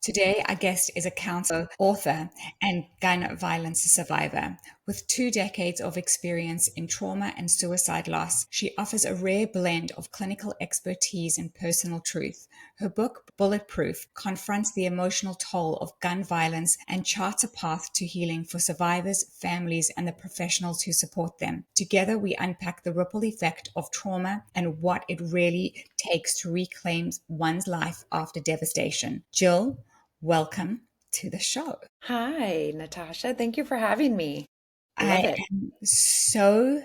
Today, our guest is a counselor, author, and gun violence survivor. With 2 decades of experience in trauma and suicide loss, she offers a rare blend of clinical expertise and personal truth. Her book, Bulletproof, confronts the emotional toll of gun violence and charts a path to healing for survivors, families, and the professionals who support them. Together, we unpack the ripple effect of trauma and what it really takes to reclaim one's life after devastation. Jill, welcome to the show. Hi, Natasha. Thank you for having me. I love I it. am so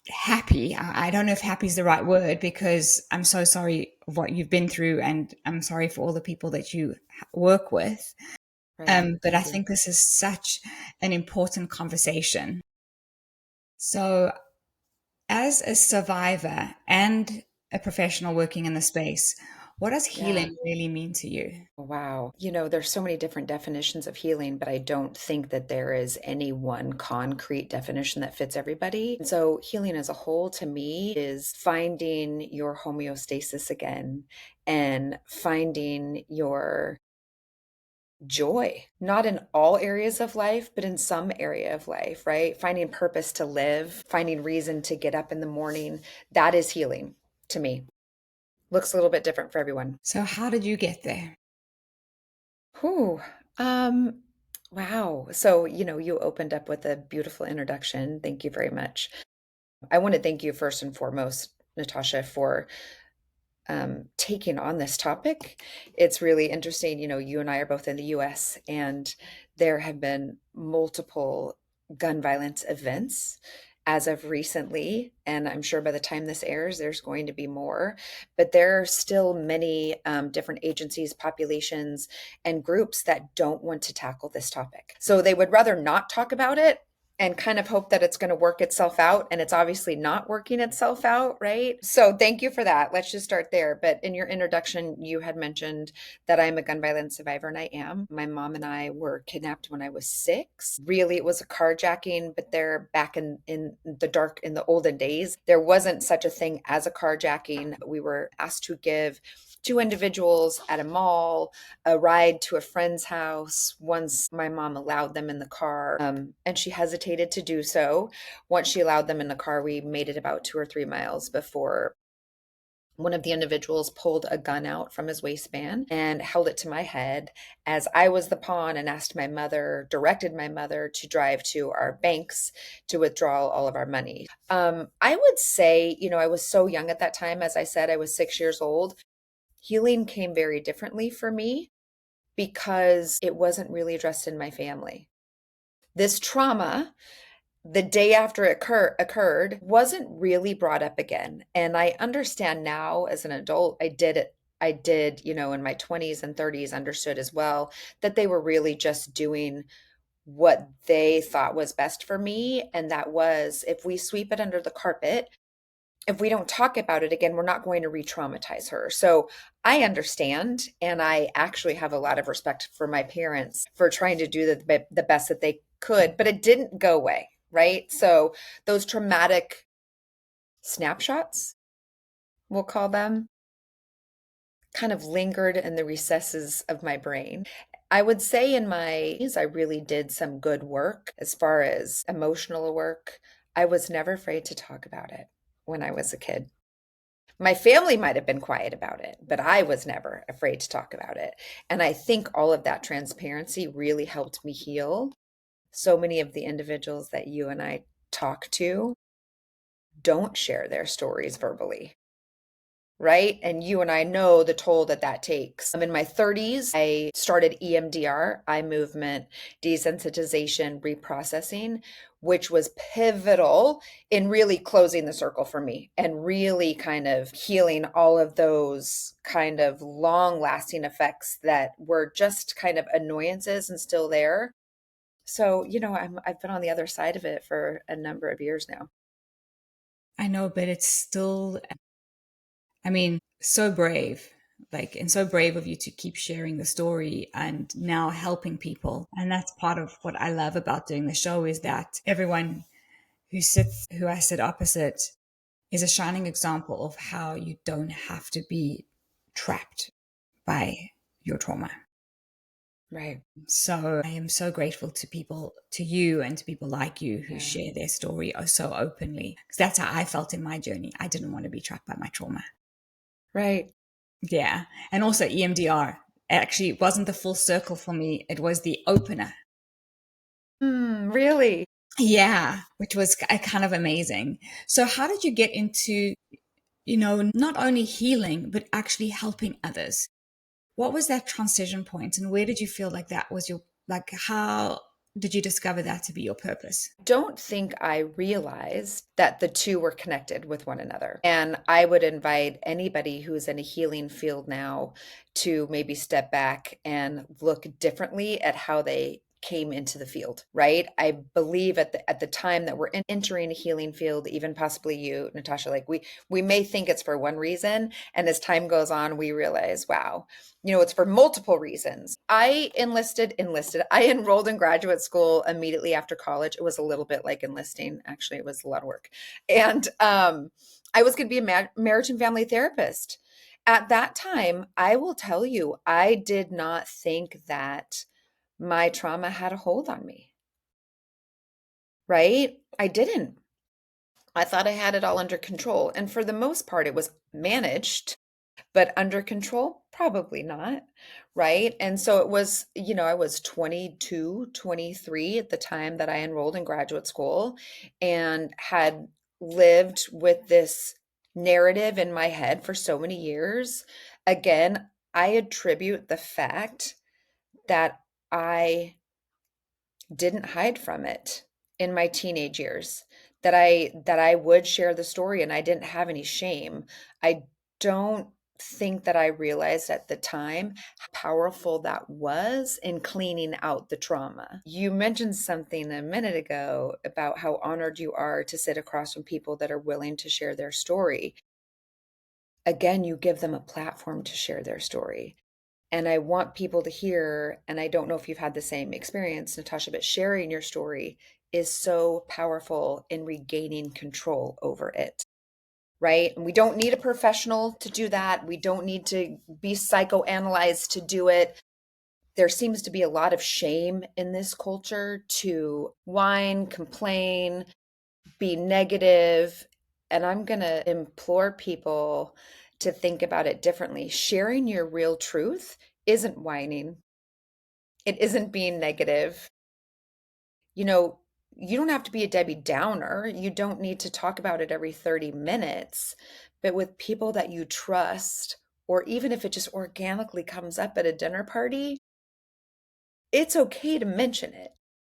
happy. I don't know if happy is the right word because I'm so sorry of what you've been through, and I'm sorry for all the people that you work with. Right. But I Thank you. think this is such an important conversation. So, as a survivor and a professional working in the space, what does Yeah. healing really mean to you? Wow. There's so many different definitions of healing, but I don't think that there is any one concrete definition that fits everybody. And so, healing as a whole to me is finding your homeostasis again and finding your joy, not in all areas of life, but in some area of life, right? Finding purpose to live, finding reason to get up in the morning. That is healing to me. Looks a little bit different for everyone. So, how did you get there? Whew. Um, wow. So, you opened up with a beautiful introduction. Thank you very much. I want to thank you first and foremost, Natasha, for taking on this topic. It's really interesting. You and I are both in the US, and there have been multiple gun violence events as of recently. And I'm sure by the time this airs, there's going to be more. But there are still many different agencies, populations, and groups that don't want to tackle this topic. So they would rather not talk about it and kind of hope that it's going to work itself out. And it's obviously not working itself out, right? So thank you for that. Let's just start there. But in your introduction, you had mentioned that I'm a gun violence survivor, and I am. My mom and I were kidnapped when I was 6. Really, it was a carjacking, but there back in the olden days, there wasn't such a thing as a carjacking. We were asked to give two individuals at a mall a ride to a friend's house once my mom allowed them in the car. And she hesitated to do so. Once she allowed them in the car, we made it about 2 or 3 miles before one of the individuals pulled a gun out from his waistband and held it to my head as I was the pawn and directed my mother to drive to our banks to withdraw all of our money. I would say, I was so young at that time. As I said, I was 6 years old. Healing came very differently for me because it wasn't really addressed in my family. This trauma, the day after it occurred, wasn't really brought up again. And I understand now as an adult, I did it. I did, in my 20s and 30s, understood as well that they were really just doing what they thought was best for me. And that was, if we sweep it under the carpet, if we don't talk about it again, we're not going to re-traumatize her. So I understand, and I actually have a lot of respect for my parents for trying to do the best that they could, but it didn't go away, right? So those traumatic snapshots, we'll call them, kind of lingered in the recesses of my brain. I would say I really did some good work as far as emotional work. I was never afraid to talk about it when I was a kid. My family might have been quiet about it, but I was never afraid to talk about it. And I think all of that transparency really helped me heal. So many of the individuals that you and I talk to don't share their stories verbally, right? And you and I know the toll that that takes. I'm in my 30s. I started EMDR, eye movement, desensitization, reprocessing, which was pivotal in really closing the circle for me and really kind of healing all of those kind of long lasting effects that were just kind of annoyances and still there. So, I've been on the other side of it for a number of years now. I know, but it's still, I mean, so brave, and so brave of you to keep sharing the story and now helping people. And that's part of what I love about doing the show is that everyone who I sit opposite is a shining example of how you don't have to be trapped by your trauma. Right. So I am so grateful to people, to you and to people like you who Yeah. share their story so openly. Because that's how I felt in my journey. I didn't want to be trapped by my trauma. Right. Yeah. And also EMDR. Actually, it wasn't the full circle for me. It was the opener. Really? Yeah, which was kind of amazing. So how did you get into, not only healing, but actually helping others? What was that transition point, and where did you feel like that was your, like, how did you discover that to be your purpose? Don't think I realized that the two were connected with one another. And I would invite anybody who's in a healing field now to maybe step back and look differently at how they came into the field, right? I believe at the time that we're entering a healing field, even possibly you, Natasha, like we may think it's for one reason, and as time goes on, we realize, wow, it's for multiple reasons. I enlisted. I enrolled in graduate school immediately after college. It was a little bit like enlisting. Actually, it was a lot of work. And I was going to be a marriage and family therapist. At that time, I will tell you, I did not think that my trauma had a hold on me, right? I didn't. I thought I had it all under control. And for the most part, it was managed, but under control, probably not. Right. And so it was, I was 22, 23 at the time that I enrolled in graduate school and had lived with this narrative in my head for so many years. Again, I attribute the fact that I didn't hide from it in my teenage years, that I would share the story and I didn't have any shame. I don't think that I realized at the time how powerful that was in cleaning out the trauma. You mentioned something a minute ago about how honored you are to sit across from people that are willing to share their story. Again, you give them a platform to share their story. And I want people to hear, and I don't know if you've had the same experience, Natasha, but sharing your story is so powerful in regaining control over it, right? And we don't need a professional to do that. We don't need to be psychoanalyzed to do it. There seems to be a lot of shame in this culture to whine, complain, be negative. And I'm going to implore people to think about it differently. Sharing your real truth isn't whining, it isn't being negative. You know, you don't have to be a Debbie Downer. You don't need to talk about it every 30 minutes, but with people that you trust, or even if it just organically comes up at a dinner party, it's okay to mention it,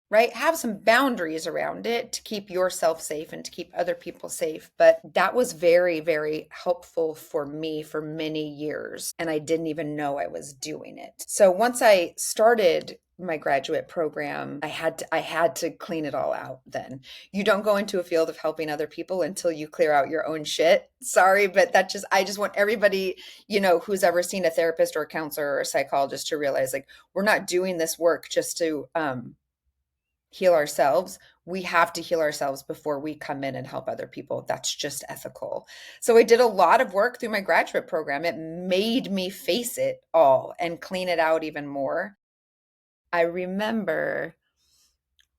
right? Have some boundaries around it to keep yourself safe and to keep other people safe. But that was very, very helpful for me for many years. And I didn't even know I was doing it. So once I started my graduate program, I had to clean it all out then. You don't go into a field of helping other people until you clear out your own shit. Sorry, but I just want everybody, who's ever seen a therapist or a counselor or a psychologist to realize, like, we're not doing this work just to heal ourselves. We have to heal ourselves before we come in and help other people. That's just ethical. So I did a lot of work through my graduate program. It made me face it all and clean it out even more. I remember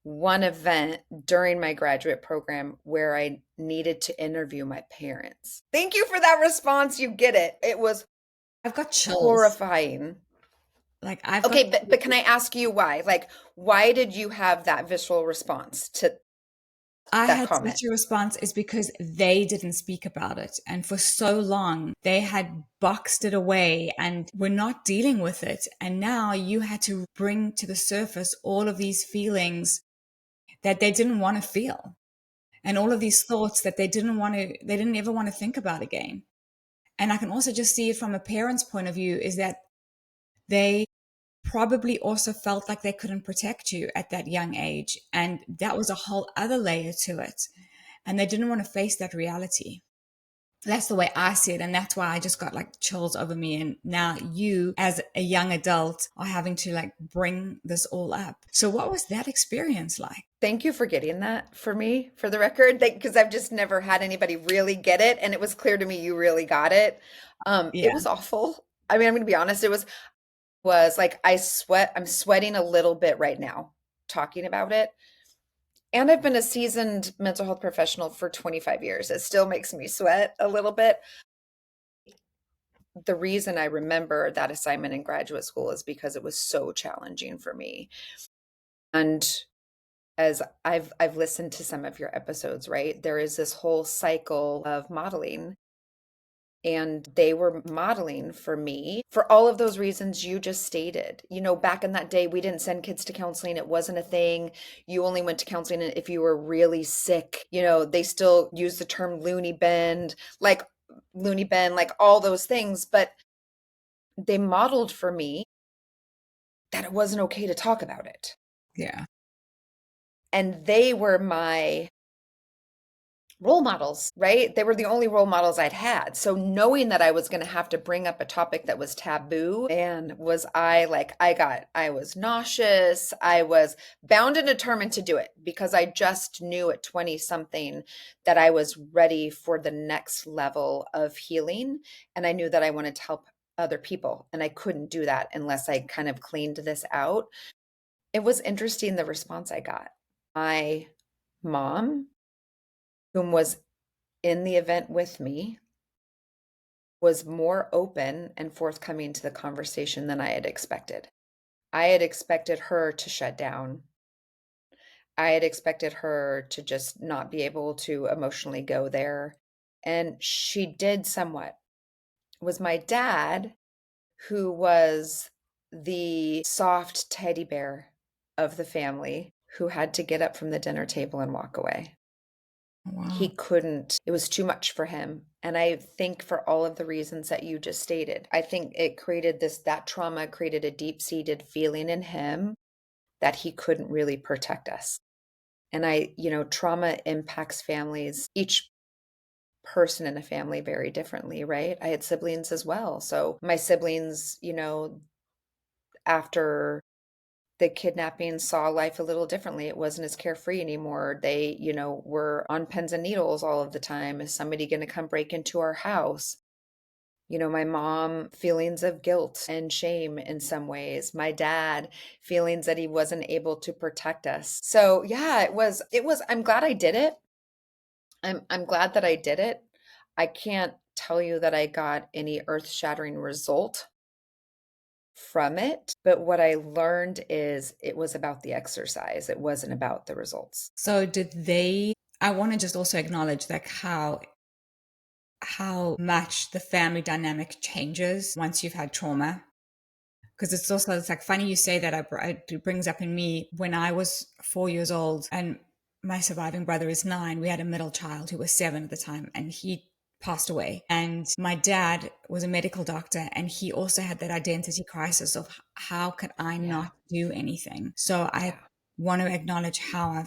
one event during my graduate program where I needed to interview my parents. Thank you for that response. You get it. It was I've got chills. horrifying. Like, I've got, Okay, but can I ask you why? Like, why did you have that visceral response to I that had comment? such a response is because they didn't speak about it. And for so long, they had boxed it away and were not dealing with it. And now you had to bring to the surface all of these feelings that they didn't want to feel, and all of these thoughts that they didn't ever want to think about again. And I can also just see it from a parent's point of view, is that they probably also felt like they couldn't protect you at that young age. And that was a whole other layer to it. And they didn't want to face that reality. That's the way I see it. And that's why I just got like chills over me. And now you, as a young adult, are having to like bring this all up. So, what was that experience like? Thank you for getting that for me, for the record, because I've just never had anybody really get it, and it was clear to me you really got it. It Yeah. was awful. I mean, I'm going to be honest. It was. Was like I'm sweating a little bit right now talking about it. And I've been a seasoned mental health professional for 25 years. It still makes me sweat a little bit. The reason I remember that assignment in graduate school is because it was so challenging for me. And as I've listened to some of your episodes, right? There is this whole cycle of modeling, and they were modeling for me for all of those reasons you just stated. Back in that day, we didn't send kids to counseling. It wasn't a thing. You only went to counseling if you were really sick. They still use the term loony bin, like all those things, but they modeled for me that it wasn't okay to talk about it. Yeah. And they were my role models, right? They were the only role models I'd had. So knowing that I was going to have to bring up a topic that was taboo, and was I like, I was nauseous. I was bound and determined to do it because I just knew at 20 something that I was ready for the next level of healing. And I knew that I wanted to help other people. And I couldn't do that unless I kind of cleaned this out. It was interesting the response I got. My mom, whom was in the event with me, was more open and forthcoming to the conversation than I had expected. I had expected her to shut down. I had expected her to just not be able to emotionally go there. And she did somewhat. It was my dad, who was the soft teddy bear of the family, who had to get up from the dinner table and walk away. He Wow. couldn't, it was too much for him. And I think for all of the reasons that you just stated, I think it created that trauma created a deep seated feeling in him that he couldn't really protect us. And trauma impacts families, each person in a family very differently, right? I had siblings as well. So my siblings, after the kidnapping, saw life a little differently. It wasn't as carefree anymore. They, were on pins and needles all of the time. Is somebody going to come break into our house? My mom, feelings of guilt and shame in some ways. My dad, feelings that he wasn't able to protect us. So yeah, I'm glad I did it. I'm glad that I did it. I can't tell you that I got any earth-shattering result from it. But what I learned is it was about the exercise. It wasn't about the results. So I want to just also acknowledge like how much the family dynamic changes once you've had trauma. Because it's like funny you say that. It brings up in me when I was 4 years old and my surviving brother is 9. We had a middle child who was 7 at the time, and he passed away. And my dad was a medical doctor, and he also had that identity crisis of how could I Yeah. not do anything? So I Yeah. want to acknowledge how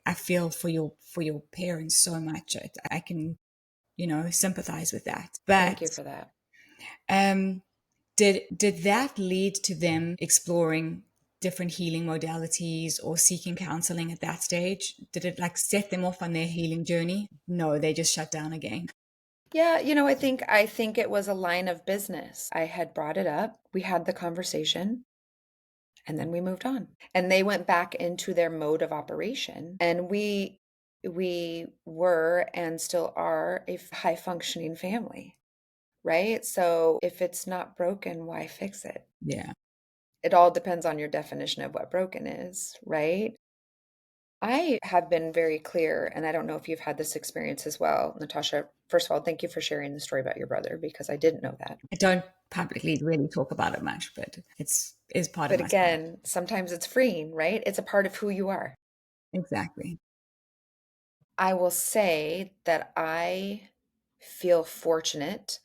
I feel for your parents so much. I can sympathize with that. Thank But you for that. um, did that lead to them exploring different healing modalities or seeking counseling at that stage? Did it like set them off on their healing journey? No, they just shut down again. Yeah, I think it was a line of business. I had brought it up. We had the conversation. And then we moved on. And they went back into their mode of operation. And we were and still are a high functioning family, right? So if it's not broken, why fix it? Yeah. It all depends on your definition of what broken is, right? I have been very clear, and I don't know if you've had this experience as well, Natasha. First of all, thank you for sharing the story about your brother because I didn't know that. I don't publicly really talk about it much, but it's is part of But my story. again, sometimes it's freeing, right? It's a part of who you are. Exactly. I will say that I feel fortunate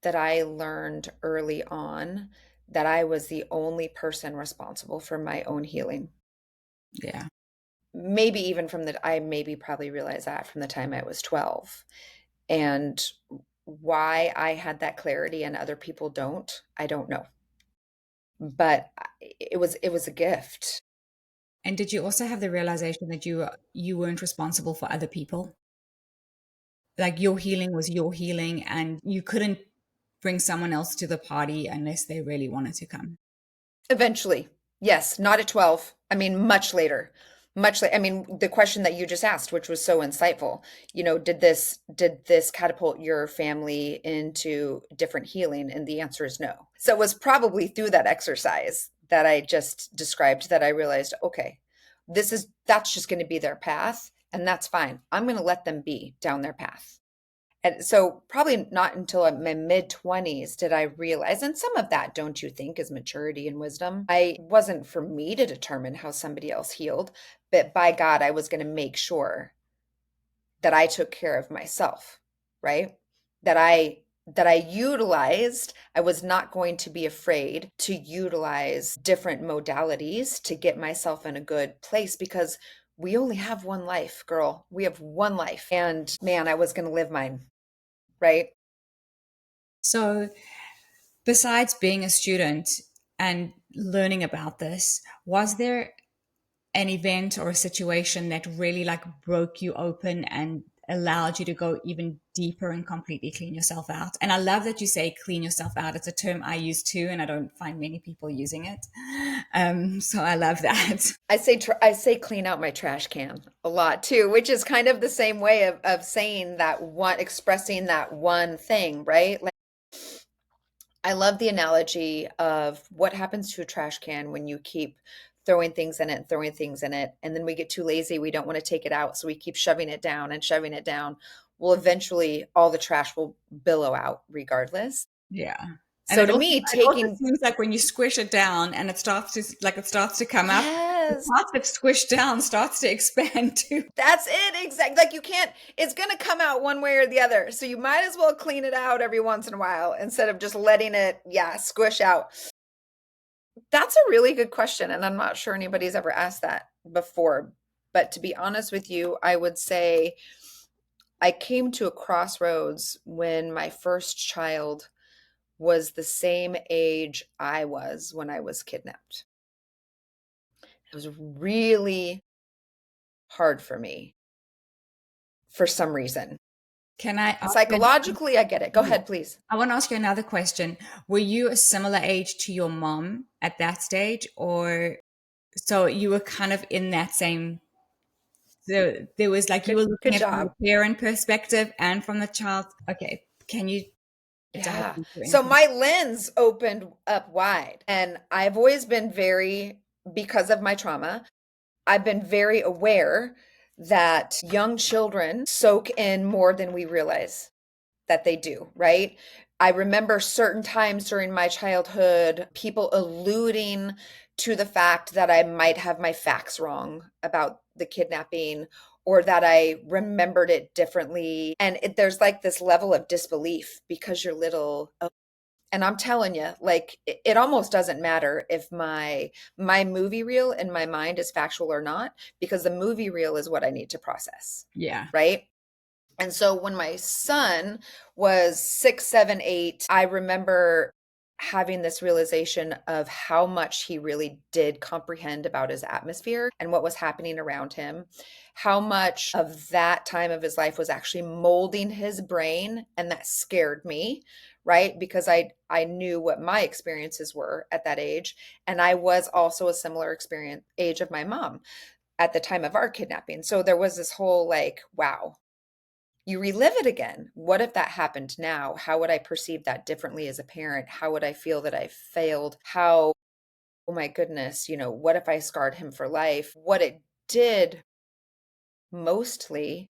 that I learned early on that I was the only person responsible for my own healing. Yeah. Maybe even I maybe probably realized that from the time I was 12. And why I had that clarity and other people don't, I don't know. But it was a gift. And did you also have the realization that you weren't responsible for other people? Like your healing was your healing and you couldn't bring someone else to the party unless they really wanted to come. Eventually. Yes, not at 12. I mean, much later. Much later. I mean, the question that you just asked, which was so insightful, did this catapult your family into different healing? And the answer is no. So it was probably through that exercise that I just described that I realized, okay, that's just going to be their path, and that's fine. I'm going to let them be down their path. And so, probably not until my mid 20s did I realize, and some of that, don't you think, is maturity and wisdom? I wasn't for me to determine how somebody else healed, but by God, I was going to make sure that I took care of myself, right? That I utilized, I was not going to be afraid to utilize different modalities to get myself in a good place because we only have one life, girl. We have one life. And man, I was going to live mine, right? So, besides being a student and learning about this, was there an event or a situation that really like broke you open and allowed you to go even deeper and completely clean yourself out? And I love that you say clean yourself out. It's a term I use too, and I don't find many people using it. So I love that. I say clean out my trash can a lot too, which is kind of the same way of saying that one, expressing that one thing, right? Like, I love the analogy of what happens to a trash can when you keep throwing things in it, throwing things in it, and then we get too lazy, we don't want to take it out, so we keep shoving it down and shoving it down. Well, eventually all the trash will billow out regardless. Yeah. And So to me, it also taking, seems like when you squish it down and it starts to come up, the yes, part that's squished down starts to expand too. that's it, exactly. Like you can't, it's going to come out one way or the other. So you might as well clean it out every once in a while instead of just letting it, yeah, squish out. That's a really good question. And I'm not sure anybody's ever asked that before. But to be honest with you, I would say I came to a crossroads when my first child was the same age I was when I was kidnapped. It was really hard for me for some reason. Can I ask you? Psychologically, I get it. Go Yeah. ahead, please. I want to ask you another question. Were you a similar age to your mom at that stage, or so you were kind of in that same? So there was like you were looking Good at it from job. the parent perspective and from the child. Okay, can you dive Yeah. deeper So into that? my lens opened up wide, and I've always been because of my trauma, I've been very aware that young children soak in more than we realize that they do, right? I remember certain times during my childhood, people alluding to the fact that I might have my facts wrong about the kidnapping or that I remembered it differently. And there's like this level of disbelief because you're little. And I'm telling you, like it almost doesn't matter if my movie reel in my mind is factual or not, because the movie reel is what I need to process, Yeah. right? And so when my son was 6, 7, 8, I remember having this realization of how much he really did comprehend about his atmosphere and what was happening around him, how much of that time of his life was actually molding his brain. And that scared me, right? Because I knew what my experiences were at that age. And I was also a similar experience age of my mom at the time of our kidnapping. So there was this whole like, wow, you relive it again. What if that happened now? How would I perceive that differently as a parent? How would I feel that I failed? How, oh my goodness, what if I scarred him for life? What it did mostly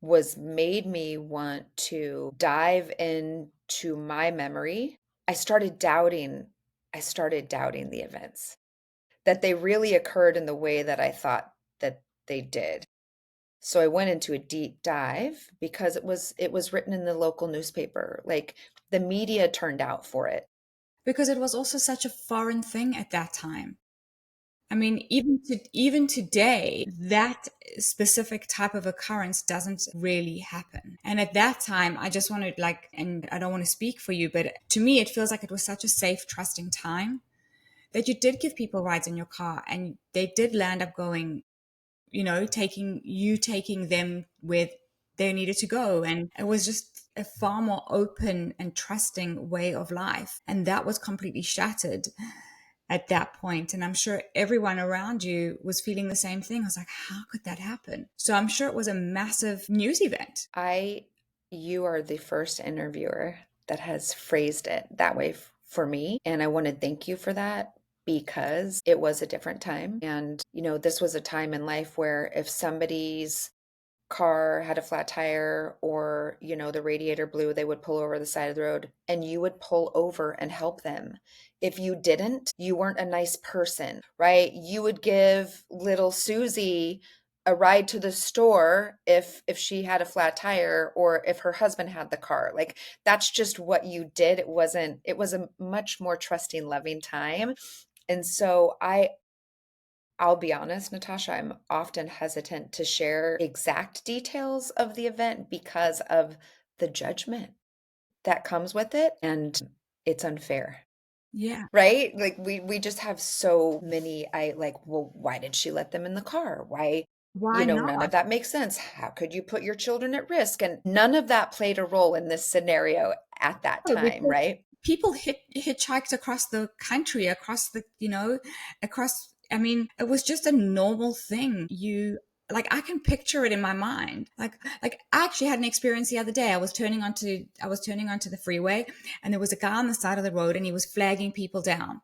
was made me want to dive into my memory. I started doubting the events, that they really occurred in the way that I thought that they did. So I went into a deep dive because it was written in the local newspaper. Like the media turned out for it. Because it was also such a foreign thing at that time. I mean, even today, that specific type of occurrence doesn't really happen. And at that time, I just wanted like, and I don't want to speak for you, but to me, it feels like it was such a safe, trusting time that you did give people rides in your car, and they did land up going, taking them where they needed to go. And it was just a far more open and trusting way of life. And that was completely shattered at that point. And I'm sure everyone around you was feeling the same thing. I was like, how could that happen? So I'm sure it was a massive news event. You are the first interviewer that has phrased it that way for me. And I want to thank you for that because it was a different time. And, this was a time in life where if somebody's car had a flat tire or, the radiator blew, they would pull over the side of the road and you would pull over and help them. If you didn't, you weren't a nice person, right? You would give little Susie a ride to the store if she had a flat tire or if her husband had the car. Like that's just what you did. It was a much more trusting, loving time. And so I'll be honest, Natasha, I'm often hesitant to share exact details of the event because of the judgment that comes with it. And it's unfair, Yeah. right? Like we just have so many, well, why did she let them in the car? Why, Why none of not? that makes sense. How could you put your children at risk? And none of that played a role in this scenario at that Oh, time, because right? people hitchhiked across the country, across the, across, I mean, it was just a normal thing. Like I can picture it in my mind. Like I actually had an experience the other day. I was turning onto the freeway and there was a guy on the side of the road and he was flagging people down.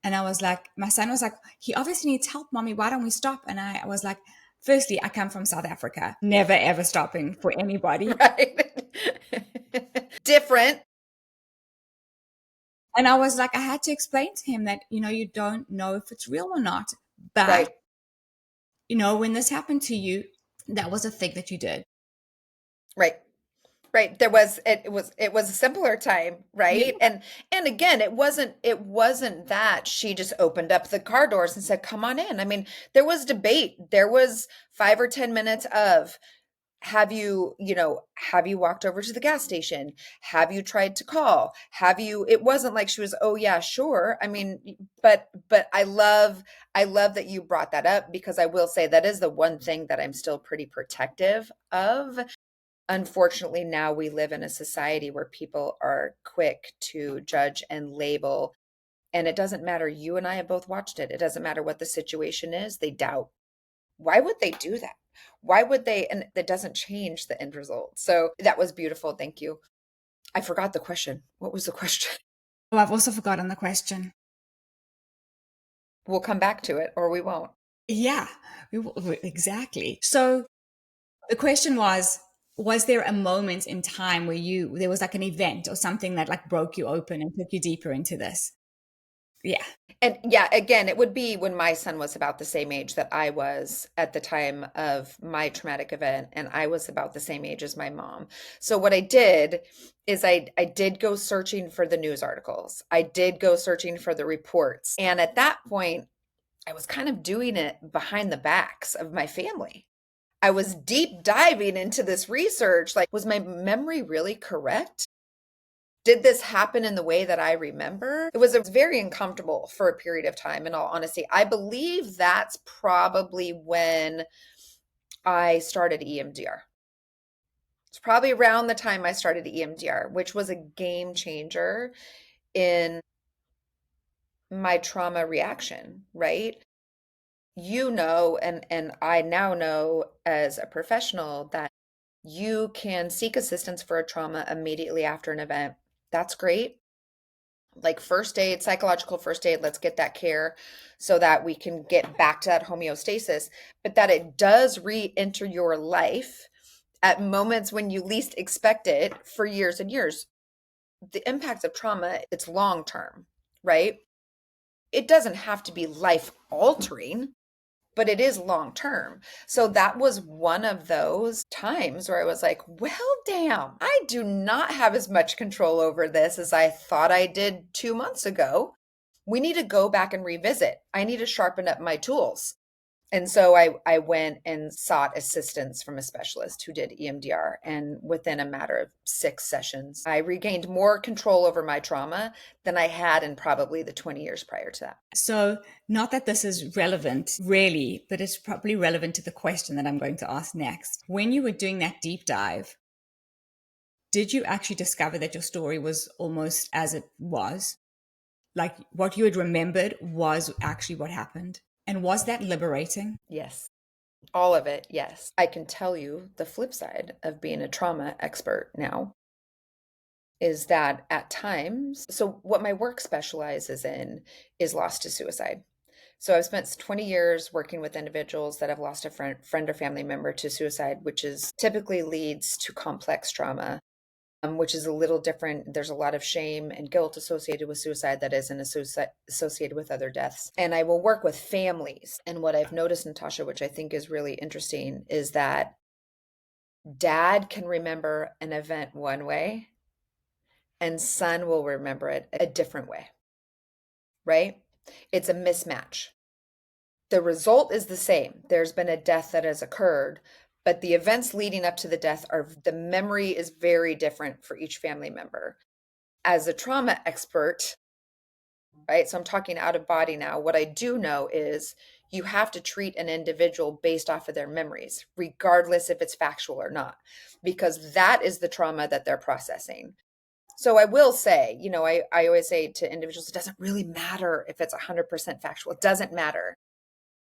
And I was like, my son was like, he obviously needs help, mommy. Why don't we stop? And I was like, firstly, I come from South Africa, never ever stopping for anybody. Right. Different. And I was like, I had to explain to him that, you don't know if it's real or not. But, Right. when this happened to you, that was a thing that you did. Right. Right. It was a simpler time, Yeah. right? And again, it wasn't that she just opened up the car doors and said, "Come on in." I mean, there was debate. There was 5 or 10 minutes of have you walked over to the gas station? Have you tried to call? It wasn't like she was, "Oh yeah, sure." I mean, but I love that you brought that up because I will say that is the one thing that I'm still pretty protective of. Unfortunately, now we live in a society where people are quick to judge and label. And it doesn't matter. You and I have both watched it. It doesn't matter what the situation is. They doubt. Why would they do that? Why would they? And that doesn't change the end result. So that was beautiful. Thank you. I forgot the question. What was the question? Oh, I've also forgotten the question. We'll come back to it or we won't. Yeah, exactly. So the question was there a moment in time where there was like an event or something that like broke you open and took you deeper into this? Yeah. And yeah, again, it would be when my son was about the same age that I was at the time of my traumatic event, and I was about the same age as my mom. So what I did is I did go searching for the news articles. I did go searching for the reports. And at that point, I was kind of doing it behind the backs of my family. I was deep diving into this research. Like, was my memory really correct? Did this happen in the way that I remember? It was very uncomfortable for a period of time, in all honesty. I believe that's probably when I started EMDR. It's probably around the time I started EMDR, which was a game changer in my trauma reaction, right? And I now know as a professional that you can seek assistance for a trauma immediately after an event. That's great. Like first aid, psychological first aid, let's get that care so that we can get back to that homeostasis, but that it does re-enter your life at moments when you least expect it for years and years. The impacts of trauma, it's long term, right? It doesn't have to be life altering, but it is long term. So that was one of those times where I was like, well, damn, I do not have as much control over this as I thought I did 2 months ago. We need to go back and revisit. I need to sharpen up my tools. And so I went and sought assistance from a specialist who did EMDR. And within a matter of 6 sessions, I regained more control over my trauma than I had in probably the 20 years prior to that. So, not that this is relevant really, but it's probably relevant to the question that I'm going to ask next. When you were doing that deep dive, did you actually discover that your story was almost as it was? like what you had remembered was actually what happened. And was that liberating? Yes. All of it, yes. I can tell you the flip side of being a trauma expert now is that at times, so what my work specializes in is loss to suicide. So I've spent 20 years working with individuals that have lost a friend or family member to suicide, which is typically leads to complex trauma, which is a little different. There's a lot of shame and guilt associated with suicide that isn't associated with other deaths. And I will work with families. And what I've noticed, Natasha, which I think is really interesting, is that dad can remember an event one way and son will remember it a different way, right? It's a mismatch. The result is the same. There's been a death that has occurred, but the events leading up to the death are the memory is very different for each family member. As a trauma expert, right? So I'm talking out of body now. What I do know is you have to treat an individual based off of their memories, regardless if it's factual or not, because that is the trauma that they're processing. So I will say, I always say to individuals, it doesn't really matter if it's 100% factual. It doesn't matter.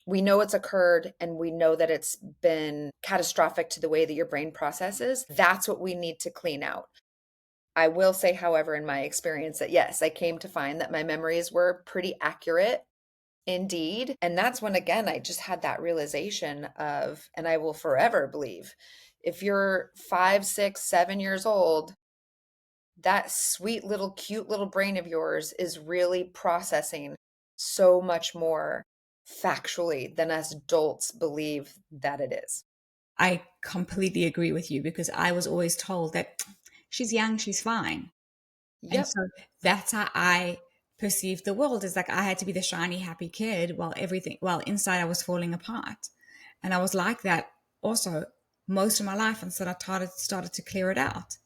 We know it's occurred and we know that it's been catastrophic to the way that your brain processes. That's what we need to clean out. I will say, however, in my experience, that yes, I came to find that my memories were pretty accurate indeed. And that's when, again, I just had that realization of, and I will forever believe, if you're 5, 6, 7 years old, that sweet little cute little brain of yours is really processing so much more factually than us adults believe that it is. I completely agree with you because I was always told that she's young, she's fine. And Yep. so that's how I perceived the world, is like I had to be the shiny, happy kid while inside I was falling apart. And I was like that also most of my life until I started to clear it out.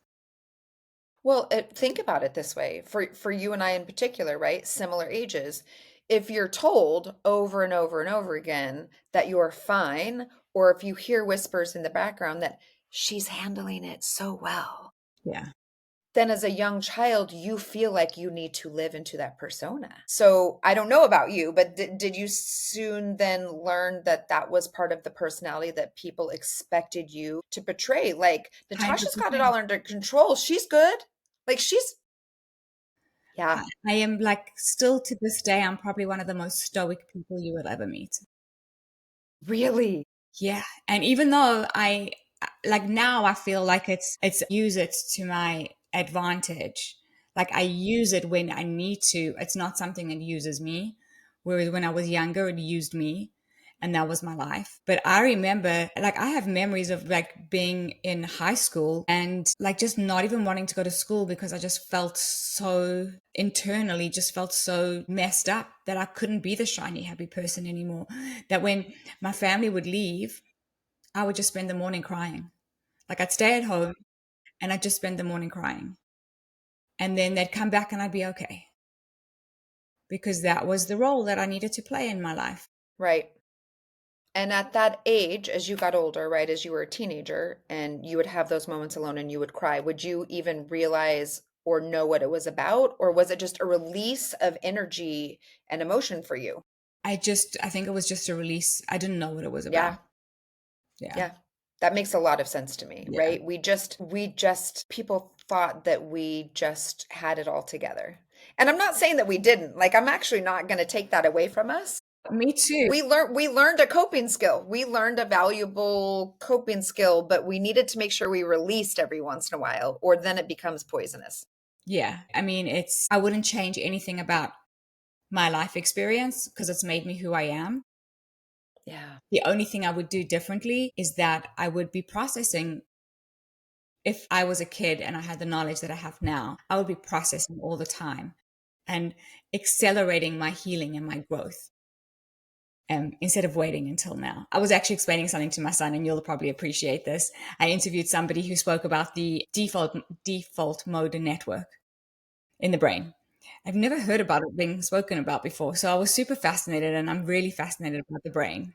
Well, think about it this way for you and I in particular, right? Similar ages. If you're told over and over and over again that you're fine, or if you hear whispers in the background that she's handling it so well, Yeah. then as a young child, you feel like you need to live into that persona. So I don't know about you, but did you soon then learn that that was part of the personality that people expected you to portray? Like, Natasha's got it 100%. all under control. She's good. Like, yeah, I am like still to this day, I'm probably one of the most stoic people you will ever meet. really. Yeah. And even though I like now I feel like it's use it to my advantage. Like I use it when I need to. It's not something that uses me. Whereas when I was younger, it used me and that was my life. But I remember like I have memories of like being in high school and like just not even wanting to go to school because I just felt so internally just felt so messed up that I couldn't be the shiny happy person anymore. That when my family would leave, I would just spend the morning crying. Like I'd stay at home and I'd just spend the morning crying. And then they'd come back and I'd be okay because that was the role that I needed to play in my life. Right. And at that age, as you got older, right, as you were a teenager and you would have those moments alone and you would cry, would you even realize or know what it was about? Or was it just a release of energy and emotion for you? I think it was just a release. I didn't know what it was about. Yeah. Yeah. Yeah. That makes a lot of sense to me, Yeah. right? People thought that we just had it all together. And I'm not saying that we didn't. Like, I'm actually not going to take that away from us. Me too. We learned a coping skill. We learned a valuable coping skill, but we needed to make sure we released every once in a while, or then it becomes poisonous. Yeah. I mean, I wouldn't change anything about my life experience because it's made me who I am. Yeah. The only thing I would do differently is that I would be processing. If I was a kid and I had the knowledge that I have now, I would be processing all the time and accelerating my healing and my growth, instead of waiting until now. I was actually explaining something to my son, and you'll probably appreciate this. I interviewed somebody who spoke about the default mode network in the brain. I've never heard about it being spoken about before. So I was super fascinated, and I'm really fascinated about the brain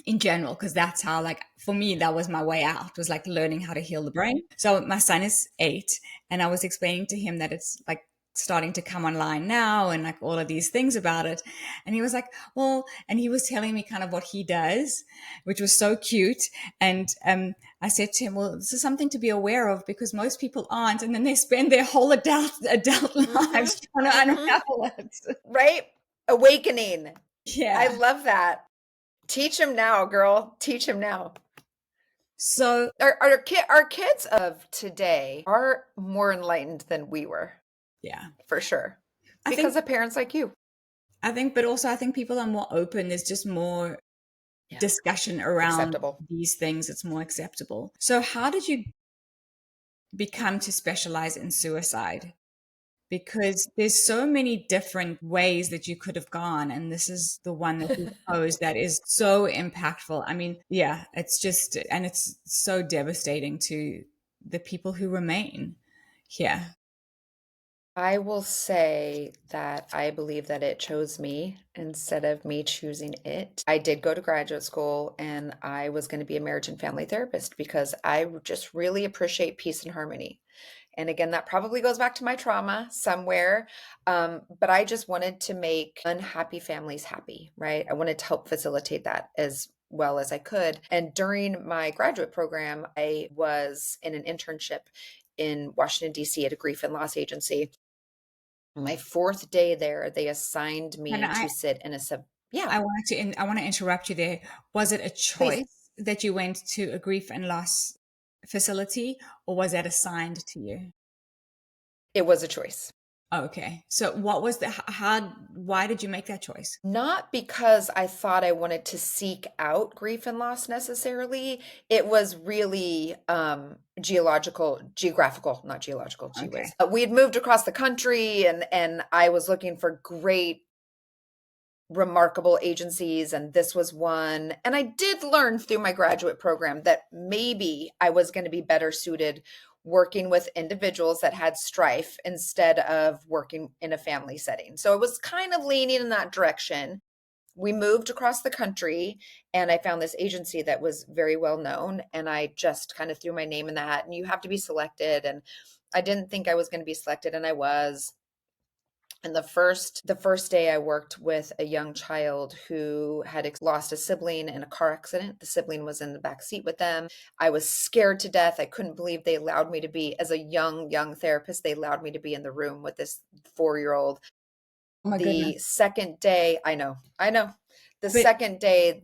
in general because that's how, like, for me that was my way out, was like learning how to heal the brain. So my son is 8 and I was explaining to him that it's like starting to come online now and like all of these things about it. And he was like, well, and he was telling me kind of what he does, which was so cute. And I said to him, well, this is something to be aware of because most people aren't. And then they spend their whole adult Mm-hmm. lives trying to Mm-hmm. unravel it. Right? Awakening. I Yeah. love that. Teach him now, girl. Teach him now. So, Our kids of today are more enlightened than we were, yeah, for sure, I because think, of parents like you. but also I think people are more open. There's just more Yeah. discussion around Acceptable. these things. It's more acceptable. So, how did you become to specialize in suicide? Because there's so many different ways that you could have gone, and this is the one that you chose that is so impactful. I mean, yeah, it's just, and it's so devastating to the people who remain here. I will say that I believe that it chose me instead of me choosing it. I did go to graduate school and I was going to be a marriage and family therapist because I just really appreciate peace and harmony. And again, that probably goes back to my trauma somewhere. But I just wanted to make unhappy families happy, right? I wanted to help facilitate that as well as I could. And during my graduate program, I was in an internship in Washington, D.C. at a grief and loss agency. My fourth day there, they assigned And me to sit in a sub. Yeah, I want to interrupt you there. Was it a please. choice that you went to a grief and loss facility, or was that assigned to you? It was a choice. Okay. So what was why did you make that choice? Not because I thought I wanted to seek out grief and loss necessarily. It was really geographical, not geological, gee Okay. whiz. We had moved across the country and I was looking for great remarkable agencies, and this was one. And I did learn through my graduate program that maybe I was going to be better suited working with individuals that had strife instead of working in a family setting. So I was kind of leaning in that direction. We moved across the country and I found this agency that was very well known, and I just kind of threw my name in the hat, and you have to be selected, and I didn't think I was going to be selected, and I was. And the first day I worked with a young child who had lost a sibling in a car accident. The sibling was in the back seat with them. I was scared to death. I couldn't believe they allowed me to be, as a young therapist, they allowed me to be in the room with this 4-year-old. Oh my goodness. The second day, I know. The But second day,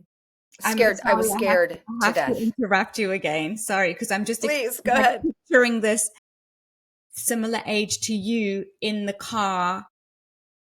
I sorry, was scared I to have to death. interrupt you again. Sorry, because I'm just Please go like ahead. picturing this similar age to you in the car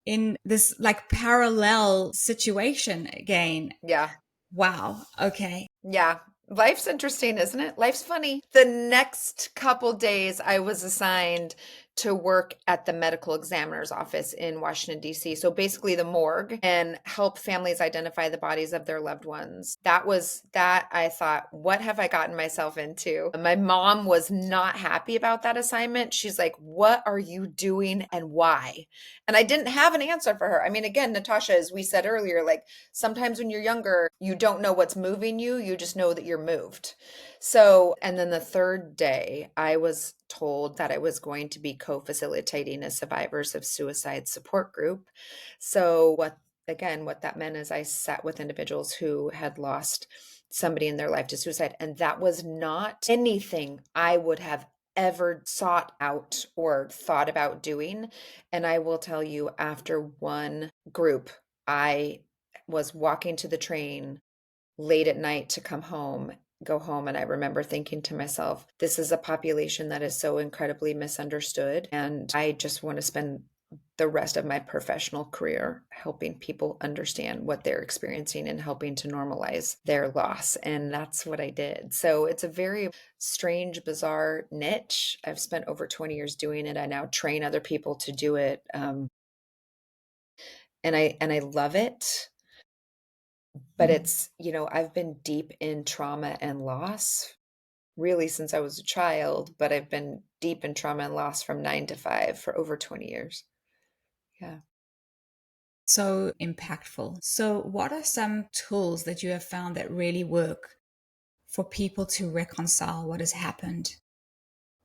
in this like parallel situation again. Yeah. Wow. Okay. Yeah. Life's interesting, isn't it? Life's funny. The next couple days, I was assigned to work at the medical examiner's office in Washington, D.C. So basically, the morgue, and help families identify the bodies of their loved ones. That was that. I thought, what have I gotten myself into? My mom was not happy about that assignment. She's like, what are you doing and why? And I didn't have an answer for her. I mean, again, Natasha, as we said earlier, like, sometimes when you're younger, you don't know what's moving you. You just know that you're moved. So, and then the third day, I was told that I was going to be co-facilitating a survivors of suicide support group. So, what that meant is I sat with individuals who had lost somebody in their life to suicide. And that was not anything I would have ever sought out or thought about doing. And I will tell you, after one group, I was walking to the train late at night to go home. And I remember thinking to myself, this is a population that is so incredibly misunderstood. And I just want to spend the rest of my professional career helping people understand what they're experiencing and helping to normalize their loss. And that's what I did. So it's a very strange, bizarre niche. I've spent over 20 years doing it. I now train other people to do it. And I love it. But Mm. it's, I've been deep in trauma and loss really since I was a child, but I've been deep in trauma and loss from 9 to 5 for over 20 years. Yeah. So impactful. So, what are some tools that you have found that really work for people to reconcile what has happened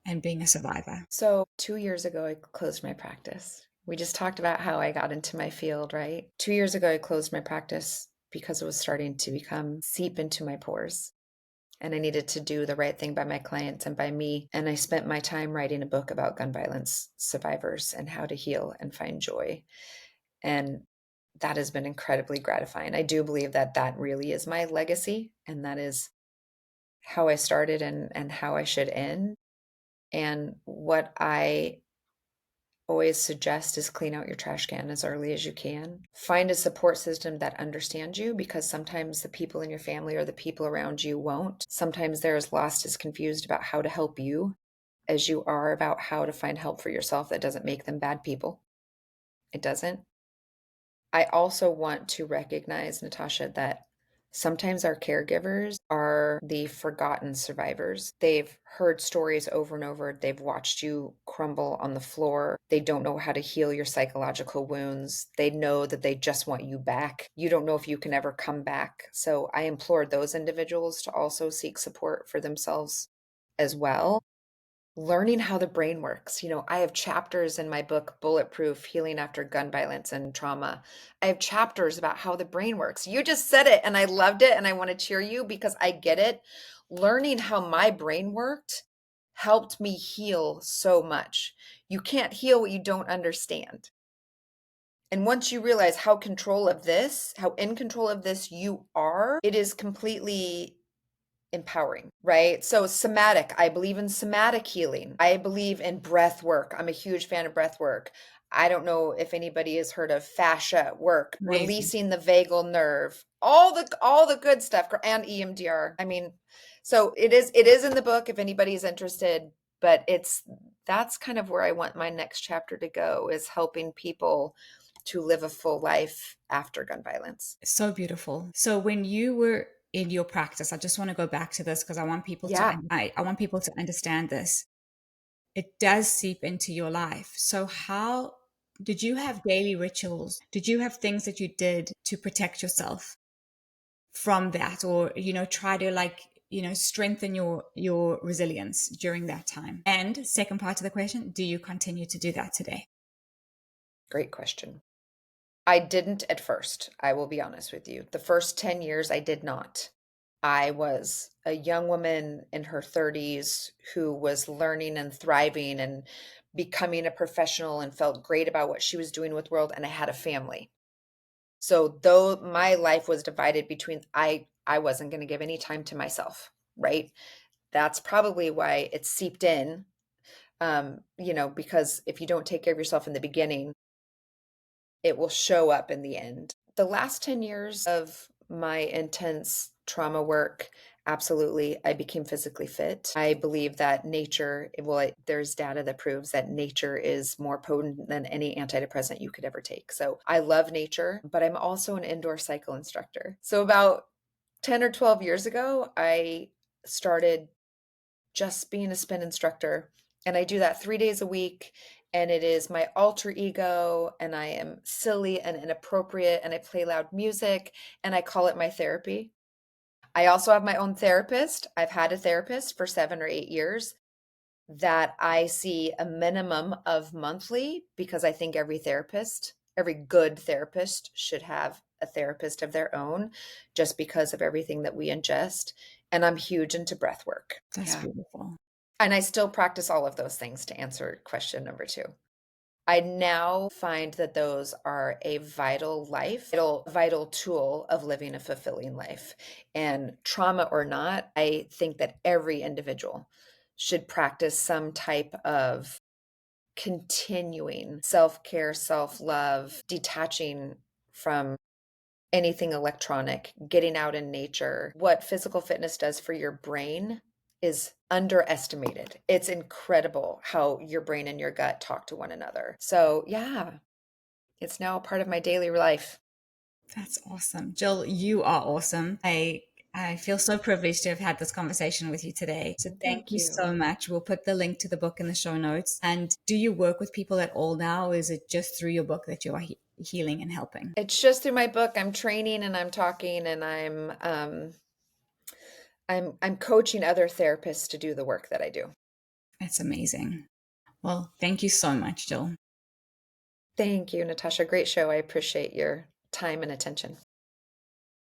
and being a survivor? So 2 years ago, I closed my practice. We just talked about how I got into my field, right? 2 years ago, I closed my practice because it was starting to become seep into my pores. And I needed to do the right thing by my clients and by me. And I spent my time writing a book about gun violence survivors and how to heal and find joy. And that has been incredibly gratifying. I do believe that that really is my legacy, and that is how I started and how I should end. And what I always suggest is clean out your trash can as early as you can. Find a support system that understands you, because sometimes the people in your family or the people around you won't. Sometimes they're as lost as confused about how to help you as you are about how to find help for yourself. That doesn't make them bad people. It doesn't. I also want to recognize, Natasha, that sometimes our caregivers are the forgotten survivors. They've heard stories over and over. They've watched you crumble on the floor. They don't know how to heal your psychological wounds. They know that they just want you back. You don't know if you can ever come back. So I implore those individuals to also seek support for themselves as well. Learning how the brain works. I have chapters in my book, Bulletproof: Healing After Gun Violence and Trauma. I have chapters about how the brain works. You just said it and I loved it, and I want to cheer you because I get it. Learning how my brain worked helped me heal so much. You can't heal what you don't understand. And once you realize how in control of this you are, it is completely empowering, right? So somatic, I believe in somatic healing. I believe in breath work. I'm a huge fan of breath work. I don't know if anybody has heard of fascia work, Amazing. releasing the vagal nerve, all the good stuff, and EMDR. I mean, so it is in the book if anybody is interested, but that's kind of where I want my next chapter to go, is helping people to live a full life after gun violence. So beautiful. So when you were in your practice, I just want to go back to this because I want people to Yeah, I want people to understand this. It does seep into your life. So how did you have daily rituals? Did you have things that you did to protect yourself from that, or try to strengthen your resilience during that time? And second part of the question, do you continue to do that today? great question. I didn't at first. I will be honest with you. The first 10 years, I did not. I was a young woman in her 30s who was learning and thriving and becoming a professional and felt great about what she was doing with the world. And I had a family. So though my life was divided between, I wasn't going to give any time to myself, right? That's probably why it seeped in. Because if you don't take care of yourself in the beginning, it will show up in the end. The last 10 years of my intense trauma work, absolutely, I became physically fit. I believe that there's data that proves that nature is more potent than any antidepressant you could ever take. So I love nature, but I'm also an indoor cycle instructor. So about 10 or 12 years ago, I started just being a spin instructor. And I do that 3 days a week. And it is my alter ego. And I am silly and inappropriate. And I play loud music. And I call it my therapy. I also have my own therapist. I've had a therapist for 7 or 8 years that I see a minimum of monthly, because I think every good therapist should have a therapist of their own, just because of everything that we ingest. And I'm huge into breath work. That's Yeah. beautiful. And I still practice all of those things, to answer question number two. I now find that those are a vital tool of living a fulfilling life. And trauma or not, I think that every individual should practice some type of continuing self-care, self-love, detaching from anything electronic, getting out in nature. What physical fitness does for your brain is underestimated. It's incredible how your brain and your gut talk to one another. So, yeah, it's now a part of my daily life. That's awesome. Jill, you are awesome. I feel so privileged to have had this conversation with you today. So thank Thank you so you. much. We'll put the link to the book in the show notes. And do you work with people at all now? Or is it just through your book that you are healing and helping? It's just through my book. I'm training and I'm talking and I'm coaching other therapists to do the work that I do. That's amazing. Well, thank you so much, Jill. Thank you, Natasha. Great show. I appreciate your time and attention.